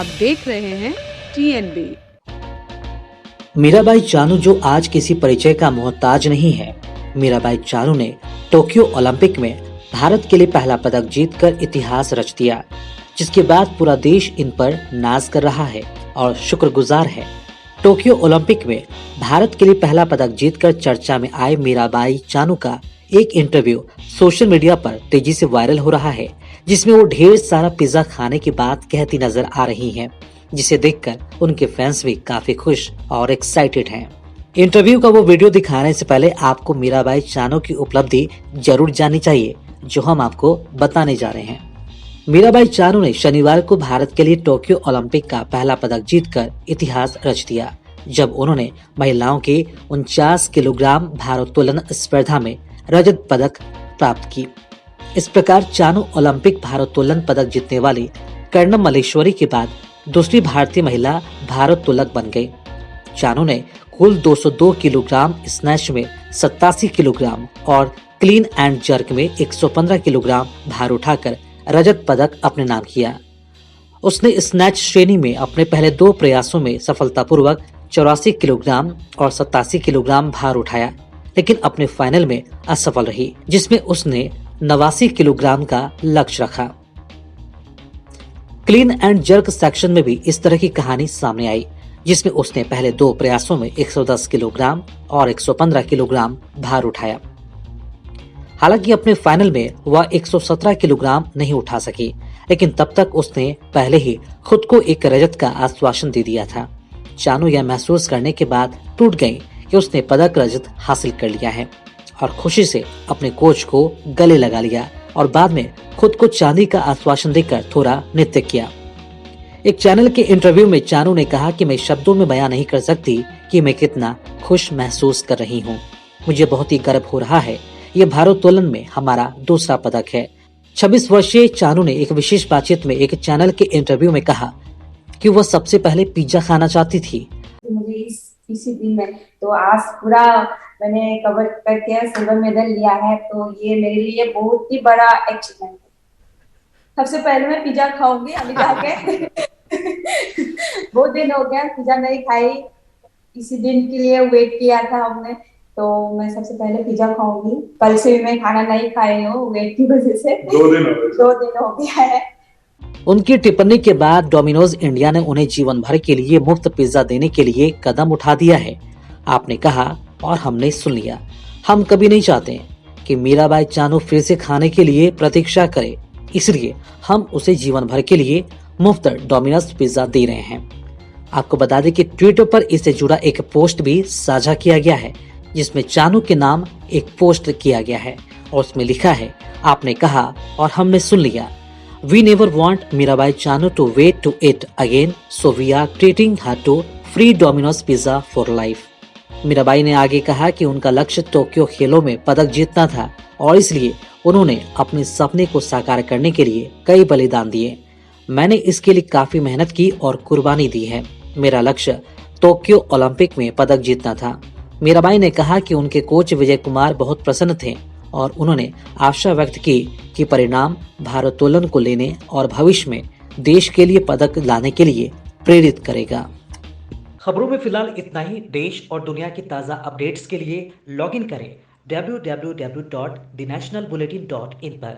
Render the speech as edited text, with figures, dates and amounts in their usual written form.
आप देख रहे हैं TNB। मीराबाई चानू जो आज किसी परिचय का मोहताज नहीं है। मीराबाई चानू ने टोक्यो ओलंपिक में भारत के लिए पहला पदक जीतकर इतिहास रच दिया, जिसके बाद पूरा देश इन पर नाज कर रहा है और शुक्रगुजार है। टोक्यो ओलंपिक में भारत के लिए पहला पदक जीतकर चर्चा में आए मीराबाई चानू का एक इंटरव्यू सोशल मीडिया पर तेजी से वायरल हो रहा है, जिसमें वो ढेर सारा पिज्जा खाने की बात कहती नजर आ रही हैं, जिसे देखकर उनके फैंस भी काफी खुश और एक्साइटेड हैं। इंटरव्यू का वो वीडियो दिखाने से पहले आपको मीराबाई चानू की उपलब्धि जरूर जाननी चाहिए, जो हम आपको बताने जा रहे हैं। मीराबाई चानू ने शनिवार को भारत के लिए टोक्यो ओलंपिक का पहला पदक जीतकर इतिहास रच दिया, जब उन्होंने महिलाओं के 49 किलोग्राम भारोत्तोलन स्पर्धा में रजत पदक प्राप्त की। इस प्रकार चानू ओलंपिक भारोत्तोलन पदक जीतने वाली कर्णम मल्लेश्वरी के बाद दूसरी भारतीय महिला भारोत्तोलक बन गई। चानू ने कुल 202 किलोग्राम स्नैच में 87 किलोग्राम और क्लीन एंड जर्क में 115 किलोग्राम भार उठाकर रजत पदक अपने नाम किया। उसने स्नैच श्रेणी में अपने पहले 2 प्रयासों में सफलतापूर्वक 84 किलोग्राम और 87 किलोग्राम भार उठाया, लेकिन अपने फाइनल में असफल रही, जिसमें उसने 89 किलोग्राम का लक्ष्य रखा। क्लीन एंड जर्क सेक्शन में भी इस तरह की कहानी सामने आई, जिसमें उसने पहले 2 प्रयासों में 110 किलोग्राम और 115 किलोग्राम भार उठाया। हालांकि अपने फाइनल में वह 117 किलोग्राम नहीं उठा सकी, लेकिन तब तक उसने पहले ही खुद को एक रजत का आश्वासन दे दिया था। चानू यह महसूस करने के बाद टूट गई कि उसने पदक रजत हासिल कर लिया है और खुशी से अपने कोच को गले लगा लिया और बाद में खुद को चांदी का आश्वासन देकर थोड़ा नृत्य किया। एक चैनल के इंटरव्यू में चानू ने कहा कि मैं शब्दों में बयां नहीं कर सकती कि मैं कितना खुश महसूस कर रही हूँ। मुझे बहुत ही गर्व हो रहा है। ये भारोत्तोलन में हमारा दूसरा पदक है। 26 वर्षीय चानू ने एक विशेष बातचीत में एक चैनल के इंटरव्यू में कहा कि वह सबसे पहले पिज्जा खाना चाहती थी। मुझे इसी दिन में तो आज पूरा मैंने कवर करके सिल्वर मेडल लिया है, तो ये मेरे लिए बहुत ही बड़ा अचीवमेंट है। सबसे पहले मैं पिज्जा खाऊंगी अभी जाके। बहुत दिन हो गया पिज्जा नहीं खाई, इसी दिन के लिए वेट किया था हमने, तो मैं सबसे पहले पिज्जा खाऊंगी। कल से भी मैं खाना नहीं खाई हूँ वेट की वजह से। 2 दिन हो गया है। उनकी टिप्पणी के बाद डोमिनोज इंडिया ने उन्हें जीवन भर के लिए मुफ्त पिज्जा देने के लिए कदम उठा दिया है। आपने कहा और हमने सुन लिया। हम कभी नहीं चाहते कि मीराबाई चानू फिर से खाने के लिए प्रतीक्षा करे, इसलिए हम उसे जीवन भर के लिए मुफ्त डोमिनोज पिज्जा दे रहे हैं। आपको बता दें कि ट्विटर पर इससे जुड़ा एक पोस्ट भी साझा किया गया है, जिसमें चानू के नाम एक पोस्ट किया गया है और उसमें लिखा है, आपने कहा और हमने सुन लिया। We never want Mirabai Chanu to wait to eat again, so we are treating her to free Domino's pizza for life. Mirabai ने आगे कहा कि उनका लक्ष्य टोक्यो खेलों में पदक जीतना था और इसलिए उन्होंने अपने सपने को साकार करने के लिए कई बलिदान दिए। मैंने इसके लिए काफी मेहनत की और कुर्बानी दी है। मेरा लक्ष्य टोक्यो ओलंपिक में पदक जीतना था। मीराबाई ने कहा कि उनके कोच विजय कुमार बहुत प्रसन्न थे और उन्होंने आशा व्यक्त की कि परिणाम भारोत्तोलन को लेने और भविष्य में देश के लिए पदक लाने के लिए प्रेरित करेगा। खबरों में फिलहाल इतना ही। देश और दुनिया की ताज़ा अपडेट्स के लिए लॉगिन करें www.thenationalbulletin.in पर।